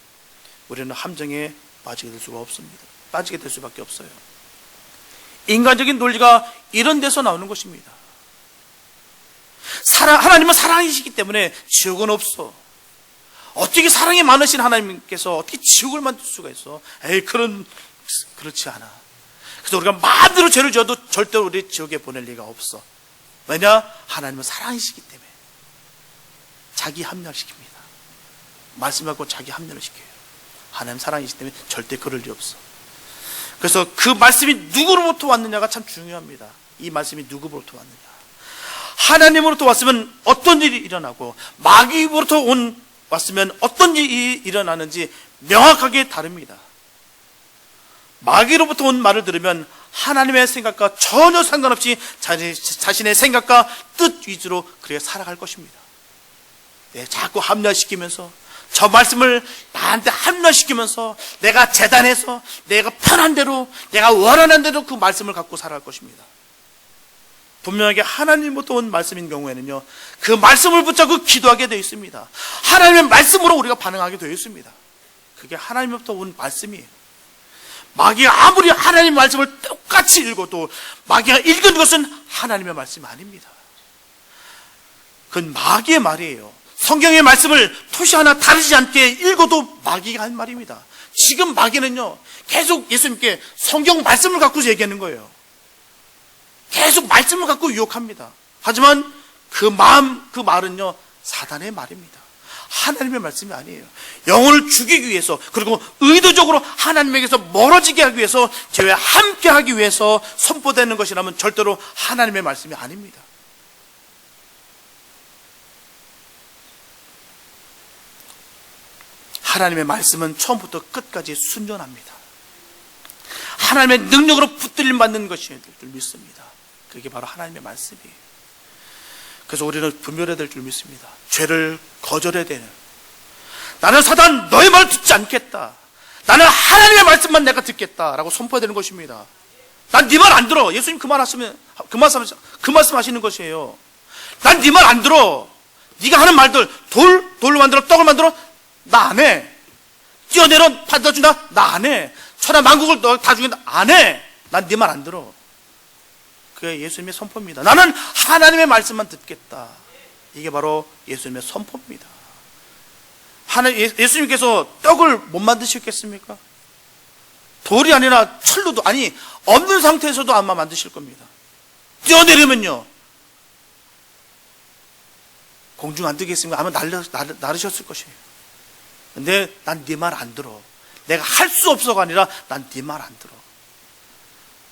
우리는 함정에 빠지게 될 수가 없습니다. 빠지게 될 수밖에 없어요. 인간적인 논리가 이런 데서 나오는 것입니다. 하나님은 사랑이시기 때문에 지옥은 없어. 어떻게 사랑이 많으신 하나님께서 어떻게 지옥을 만들 수가 있어? 그렇지 않아. 그래서 우리가 마음대로 죄를 지어도 절대로 우리 지옥에 보낼 리가 없어. 왜냐? 하나님은 사랑이시기 때문에 자기 합리화를 시킵니다. 말씀하고 자기 합리화를 시켜요. 하나님 사랑이시기 때문에 절대 그럴 리 없어. 그래서 그 말씀이 누구로부터 왔느냐가 참 중요합니다. 이 말씀이 누구로부터 왔느냐. 하나님으로부터 왔으면 어떤 일이 일어나고 마귀로부터 왔으면 어떤 일이 일어나는지 명확하게 다릅니다. 마귀로부터 온 말을 들으면 하나님의 생각과 전혀 상관없이 자신의 생각과 뜻 위주로 그렇게 살아갈 것입니다. 자꾸 합리화시키면서 저 말씀을 나한테 합리화시키면서 내가 재단해서 내가 편한 대로 내가 원하는 대로 그 말씀을 갖고 살아갈 것입니다. 분명하게 하나님부터 온 말씀인 경우에는요, 그 말씀을 붙잡고 기도하게 되어 있습니다. 하나님의 말씀으로 우리가 반응하게 되어 있습니다. 그게 하나님부터 온 말씀이에요. 마귀가 아무리 하나님의 말씀을 똑같이 읽어도 마귀가 읽은 것은 하나님의 말씀이 아닙니다. 그건 마귀의 말이에요. 성경의 말씀을 토시 하나 다르지 않게 읽어도 마귀가 한 말입니다. 지금 마귀는요, 계속 예수님께 성경 말씀을 갖고 얘기하는 거예요. 계속 말씀을 갖고 유혹합니다. 하지만 그 말은요, 사단의 말입니다. 하나님의 말씀이 아니에요. 영혼을 죽이기 위해서, 그리고 의도적으로 하나님에게서 멀어지게 하기 위해서, 죄와 함께 하기 위해서 선포되는 것이라면 절대로 하나님의 말씀이 아닙니다. 하나님의 말씀은 처음부터 끝까지 순전합니다. 하나님의 능력으로 붙들림 받는 것이 줄 믿습니다. 그게 바로 하나님의 말씀이에요. 그래서 우리는 분별해야 될 줄 믿습니다. 죄를 거절해야 되는, 나는 사단 너의 말을 듣지 않겠다, 나는 하나님의 말씀만 내가 듣겠다라고 선포해야 되는 것입니다. 난 네 말 안 들어. 예수님 그 말씀 하시는 것이에요. 난 네 말 안 들어. 네가 하는 말들, 돌로 만들어 떡을 만들어, 나 안 해. 뛰어내려 받아준다, 나 안 해. 천하 만국을 너 다 죽인다, 안 해. 난 네 말 안 들어. 그게 예수님의 선포입니다. 나는 하나님의 말씀만 듣겠다. 이게 바로 예수님의 선포입니다. 예수님께서 떡을 못 만드셨겠습니까? 돌이 아니라 철로도, 아니 없는 상태에서도 아마 만드실 겁니다. 뛰어내리면요, 공중 안 뜨겠습니까? 아마 나르셨을 것이에요. 근데 난 네 말 안 들어. 내가 할 수 없어가 아니라 난 네 말 안 들어.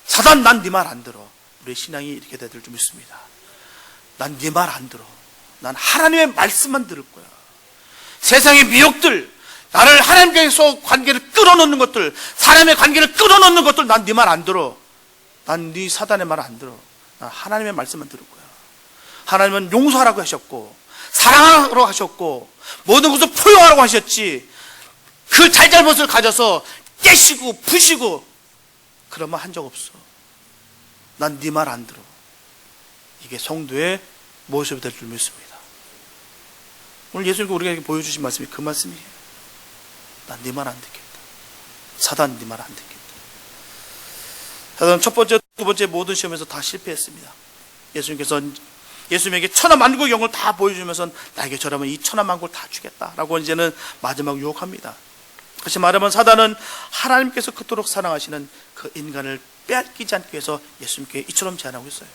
사단, 난 네 말 안 들어. 우리의 신앙이 이렇게 돼야 될 줄 믿습니다. 난 네 말 안 들어. 난 하나님의 말씀만 들을 거야. 세상의 미혹들, 나를 하나님께서 관계를 끌어놓는 것들, 사람의 관계를 끌어놓는 것들, 난 네 말 안 들어. 난 네 사단의 말 안 들어. 난 하나님의 말씀만 들을 거야. 하나님은 용서하라고 하셨고, 사랑하라고 하셨고, 모든 것을 포용하라고 하셨지, 그 잘잘못을 가져서 깨시고 부시고 그런 말 한 적 없어. 난 네 말 안 들어. 이게 성도의 모습이 될 줄 믿습니다. 오늘 예수님께서 우리에게 보여주신 말씀이 그 말씀이에요. 난 네 말 안 듣겠다. 사단 네 말 안 듣겠다. 사단은 첫 번째, 두 번째 모든 시험에서 다 실패했습니다. 예수님께서 예수님에게 천하만국의 영을 다 보여주면서 나에게 절하면 이 천하만국을 다 주겠다라고 이제는 마지막 유혹합니다. 다시 말하면 사단은 하나님께서 그토록 사랑하시는 그 인간을 빼앗기지 않기 위해서 예수님께 이처럼 제안하고 있어요.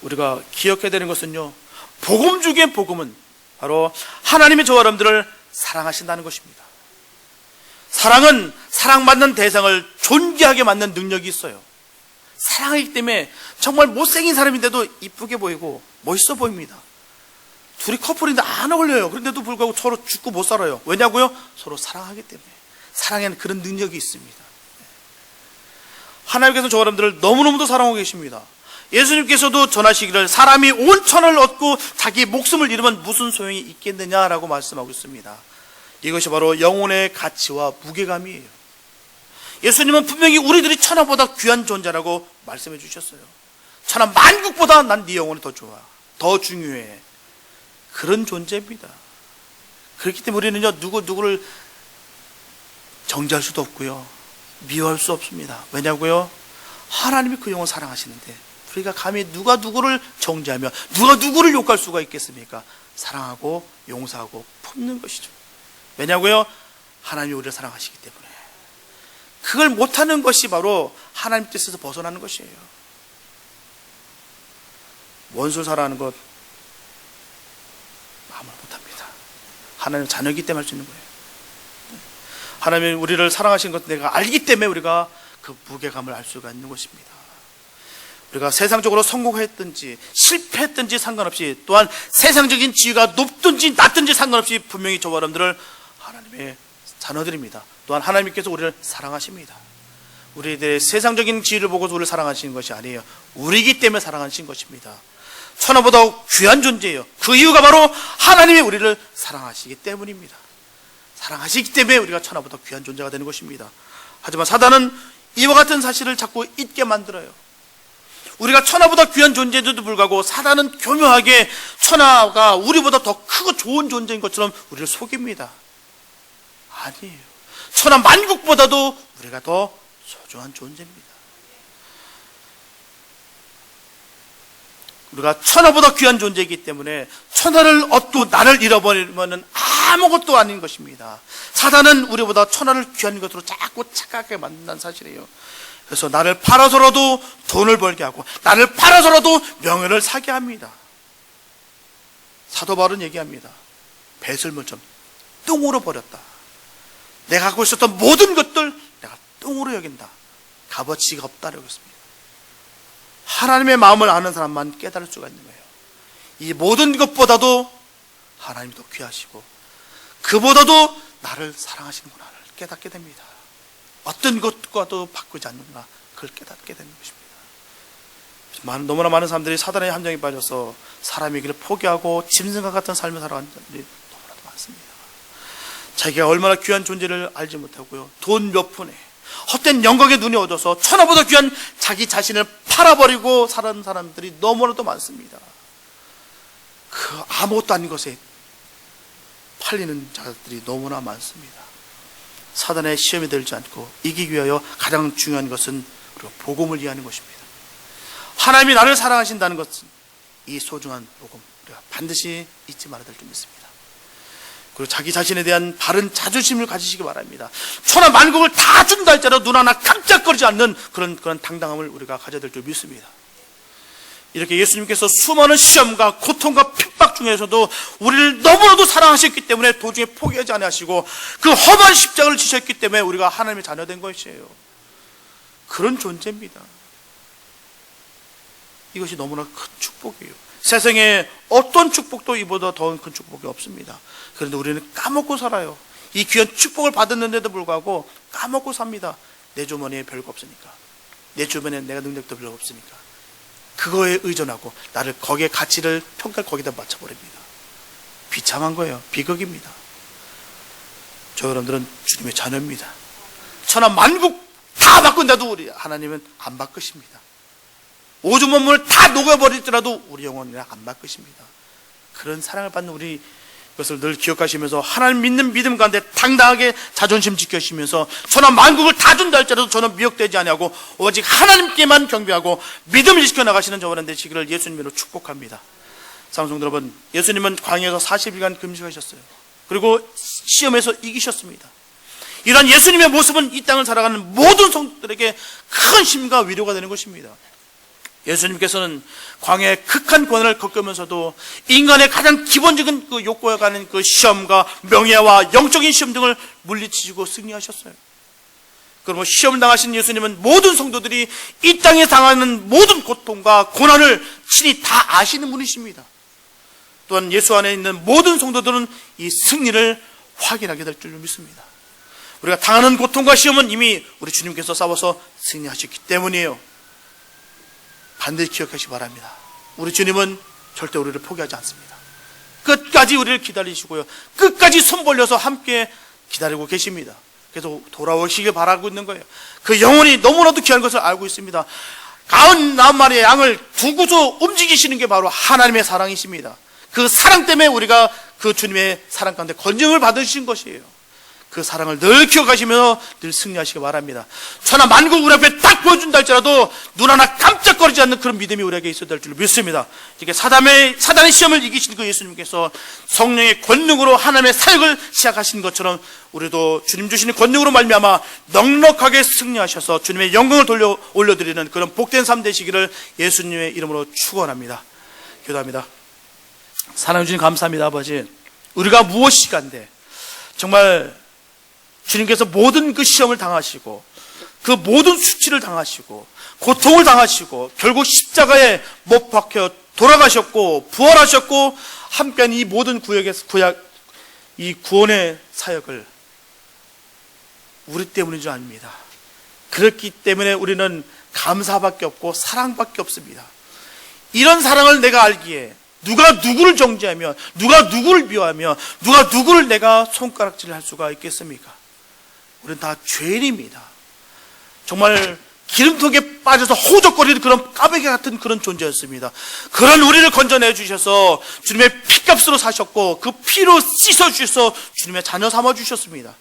우리가 기억해야 되는 것은요, 복음 중에 복음은 바로 하나님이 저와 여러분들을 사랑하신다는 것입니다. 사랑은 사랑받는 대상을 존귀하게 만드는 능력이 있어요. 사랑하기 때문에 정말 못생긴 사람인데도 이쁘게 보이고 멋있어 보입니다. 둘이 커플인데 안 어울려요. 그런데도 불구하고 서로 죽고 못 살아요. 왜냐고요? 서로 사랑하기 때문에. 사랑에는 그런 능력이 있습니다. 하나님께서 저 여러분들을 너무너무도 사랑하고 계십니다. 예수님께서도 전하시기를 사람이 온 천하를 얻고 자기 목숨을 잃으면 무슨 소용이 있겠느냐라고 말씀하고 있습니다. 이것이 바로 영혼의 가치와 무게감이에요. 예수님은 분명히 우리들이 천하보다 귀한 존재라고 말씀해 주셨어요. 천하 만국보다 난 네 영혼이 더 좋아, 더 중요해. 그런 존재입니다. 그렇기 때문에 우리는요, 누구를 정죄할 수도 없고요, 미워할 수 없습니다. 왜냐고요? 하나님이 그 영혼을 사랑하시는데 우리가 감히 누가 누구를 정죄하며 누가 누구를 욕할 수가 있겠습니까? 사랑하고 용서하고 품는 것이죠. 왜냐고요? 하나님이 우리를 사랑하시기 때문에. 그걸 못하는 것이 바로 하나님 뜻에서 벗어나는 것이에요. 원수를 사랑하는 것 마음을 못합니다. 하나님 자녀이기 때문에 할 수 있는 거예요. 하나님이 우리를 사랑하시는 것 내가 알기 때문에 우리가 그 무게감을 알 수가 있는 것입니다. 우리가 세상적으로 성공했든지 실패했든지 상관없이, 또한 세상적인 지위가 높든지 낮든지 상관없이 분명히 저와 여러분들을 하나님의 자녀들입니다. 또한 하나님께서 우리를 사랑하십니다. 우리들의 세상적인 지위를 보고서 우리를 사랑하시는 것이 아니에요. 우리이기 때문에 사랑하신 것입니다. 천하보다 귀한 존재예요. 그 이유가 바로 하나님이 우리를 사랑하시기 때문입니다. 사랑하시기 때문에 우리가 천하보다 귀한 존재가 되는 것입니다. 하지만 사단은 이와 같은 사실을 자꾸 잊게 만들어요. 우리가 천하보다 귀한 존재에도 불구하고 사단은 교묘하게 천하가 우리보다 더 크고 좋은 존재인 것처럼 우리를 속입니다. 아니에요. 천하 만국보다도 우리가 더 소중한 존재입니다. 우리가 천하보다 귀한 존재이기 때문에 천하를 얻고 나를 잃어버리면 아무것도 아닌 것입니다. 사단은 우리보다 천하를 귀한 것으로 자꾸 착각하게 만든다는 사실이에요. 그래서 나를 팔아서라도 돈을 벌게 하고 나를 팔아서라도 명예를 사게 합니다. 사도 바울은 얘기합니다. 배설물처럼 똥으로 버렸다. 내가 갖고 있었던 모든 것들 내가 똥으로 여긴다. 값어치가 없다라고 했습니다. 하나님의 마음을 아는 사람만 깨달을 수가 있는 거예요. 이 모든 것보다도 하나님이 더 귀하시고 그보다도 나를 사랑하시는구나를 깨닫게 됩니다. 어떤 것과도 바꾸지 않는구나, 그걸 깨닫게 되는 것입니다. 너무나 많은 사람들이 사단의 함정에 빠져서 사람의 길을 포기하고 짐승과 같은 삶을 살아가는 사람들이 너무나도 많습니다. 자기가 얼마나 귀한 존재를 알지 못하고요, 돈 몇 푼에 헛된 영광에 눈이 어두워서 천하보다 귀한 자기 자신을 팔아버리고 사는 사람들이 너무나도 많습니다. 그 아무것도 아닌 것에 팔리는 자들이 너무나 많습니다. 사단의 시험에 들지 않고 이기기 위하여 가장 중요한 것은 우리가 복음을 이해하는 것입니다. 하나님이 나를 사랑하신다는 것은 이 소중한 복음 우리가 반드시 잊지 말아야 될 줄 믿습니다. 그리고 자기 자신에 대한 바른 자존심을 가지시기 바랍니다. 천하 만국을 다 준다 할지라도 눈 하나 깜짝거리지 않는 그런 당당함을 우리가 가져야 될 줄 믿습니다. 이렇게 예수님께서 수많은 시험과 고통과 핍박 중에서도 우리를 너무나도 사랑하셨기 때문에 도중에 포기하지 않으시고 그 험한 십자가를 지셨기 때문에 우리가 하나님의 자녀된 것이에요. 그런 존재입니다. 이것이 너무나 큰 축복이에요. 세상에 어떤 축복도 이보다 더 큰 축복이 없습니다. 그런데 우리는 까먹고 살아요. 이 귀한 축복을 받았는데도 불구하고 까먹고 삽니다. 내 주머니에 별거 없으니까, 내 주변에 내가 능력도 별로 없으니까 그거에 의존하고 나를 거기에 가치를 평가를 거기다 맞춰버립니다. 비참한 거예요. 비극입니다. 저 여러분들은 주님의 자녀입니다. 천하 만국 다 바꾼다도 우리 하나님은 안 바꾸십니다. 오주 만물을 다 녹여버리더라도 우리 영혼은 안 바꾸십니다. 그런 사랑을 받는 우리 것을 늘 기억하시면서 하나님 믿는 믿음 가운데 당당하게 자존심 지켜시면서 천하 만국을 다 준다 할지라도 저는 미혹되지 아니하고 오직 하나님께만 경배하고 믿음을 지켜나가시는 저와는 되시기를 예수님으로 축복합니다. 사랑성도 여러분, 예수님은 광야에서 40일간 금식하셨어요. 그리고 시험에서 이기셨습니다. 이러한 예수님의 모습은 이 땅을 살아가는 모든 성도들에게 큰 힘과 위로가 되는 것입니다. 예수님께서는 광야의 극한 고난을 겪으면서도 인간의 가장 기본적인 그 욕구에 가는 그 시험과 명예와 영적인 시험 등을 물리치시고 승리하셨어요. 그러면 시험을 당하신 예수님은 모든 성도들이 이 땅에 당하는 모든 고통과 고난을 친히 다 아시는 분이십니다. 또한 예수 안에 있는 모든 성도들은 이 승리를 확인하게 될 줄로 믿습니다. 우리가 당하는 고통과 시험은 이미 우리 주님께서 싸워서 승리하셨기 때문이에요. 반드시 기억하시기 바랍니다. 우리 주님은 절대 우리를 포기하지 않습니다. 끝까지 우리를 기다리시고요, 끝까지 손 벌려서 함께 기다리고 계십니다. 그래서 돌아오시길 바라고 있는 거예요. 그 영혼이 너무나도 귀한 것을 알고 있습니다. 99마리의 양을 두고서 움직이시는 게 바로 하나님의 사랑이십니다. 그 사랑 때문에 우리가 그 주님의 사랑 가운데 건짐을 받으신 것이에요. 그 사랑을 늘 기억하시며 늘 승리하시기 바랍니다. 천하 만국 우리 앞에 딱 보여준다 할지라도 눈 하나 깜짝거리지 않는 그런 믿음이 우리에게 있어야 될 줄 믿습니다. 이렇게 사단의 시험을 이기신 그 예수님께서 성령의 권능으로 하나님의 사역을 시작하신 것처럼 우리도 주님 주시는 권능으로 말미암아 넉넉하게 승리하셔서 주님의 영광을 올려드리는 그런 복된 삶 되시기를 예수님의 이름으로 축원합니다. 기도합니다. 사랑해 주님 감사합니다. 아버지, 우리가 무엇이 간데 정말 주님께서 모든 그 시험을 당하시고 그 모든 수치를 당하시고 고통을 당하시고 결국 십자가에 못 박혀 돌아가셨고 부활하셨고 함께한 이 모든 이 구원의 사역을 우리 때문인 줄 압니다. 그렇기 때문에 우리는 감사밖에 없고 사랑밖에 없습니다. 이런 사랑을 내가 알기에 누가 누구를 정죄하며 누가 누구를 비하하며 누가 누구를 내가 손가락질을 할 수가 있겠습니까? 우리는 다 죄인입니다. 정말 기름통에 빠져서 호적거리는 그런 까베기 같은 그런 존재였습니다. 그런 우리를 건져내 주셔서 주님의 피값으로 사셨고 그 피로 씻어주셔서 주님의 자녀 삼아주셨습니다.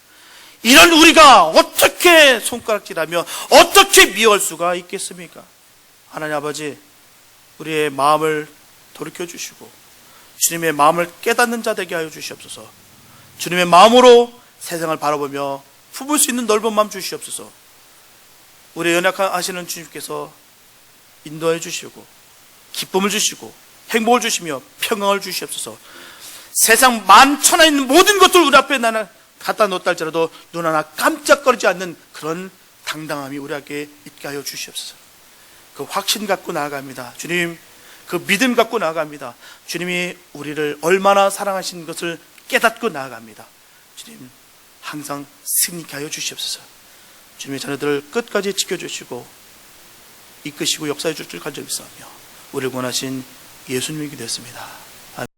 이런 우리가 어떻게 손가락질하며 어떻게 미워할 수가 있겠습니까? 하나님 아버지, 우리의 마음을 돌이켜주시고 주님의 마음을 깨닫는 자 되게 하여 주시옵소서. 주님의 마음으로 세상을 바라보며 품을 수 있는 넓은 마음 주시옵소서. 우리 연약하시는 주님께서 인도해 주시고 기쁨을 주시고 행복을 주시며 평강을 주시옵소서. 세상 만천하에 있는 모든 것들 우리 앞에 나는 갖다 놓았다 할지라도 눈 하나 깜짝거리지 않는 그런 당당함이 우리에게 있게 하여 주시옵소서. 그 확신 갖고 나아갑니다. 주님, 그 믿음 갖고 나아갑니다. 주님이 우리를 얼마나 사랑하신 것을 깨닫고 나아갑니다. 주님, 항상 승리케 하여 주시옵소서. 주님의 자녀들을 끝까지 지켜주시고 이끄시고 역사해 줄 줄 간절히 믿사오며 우리를 원하신 예수님이 기도했습니다.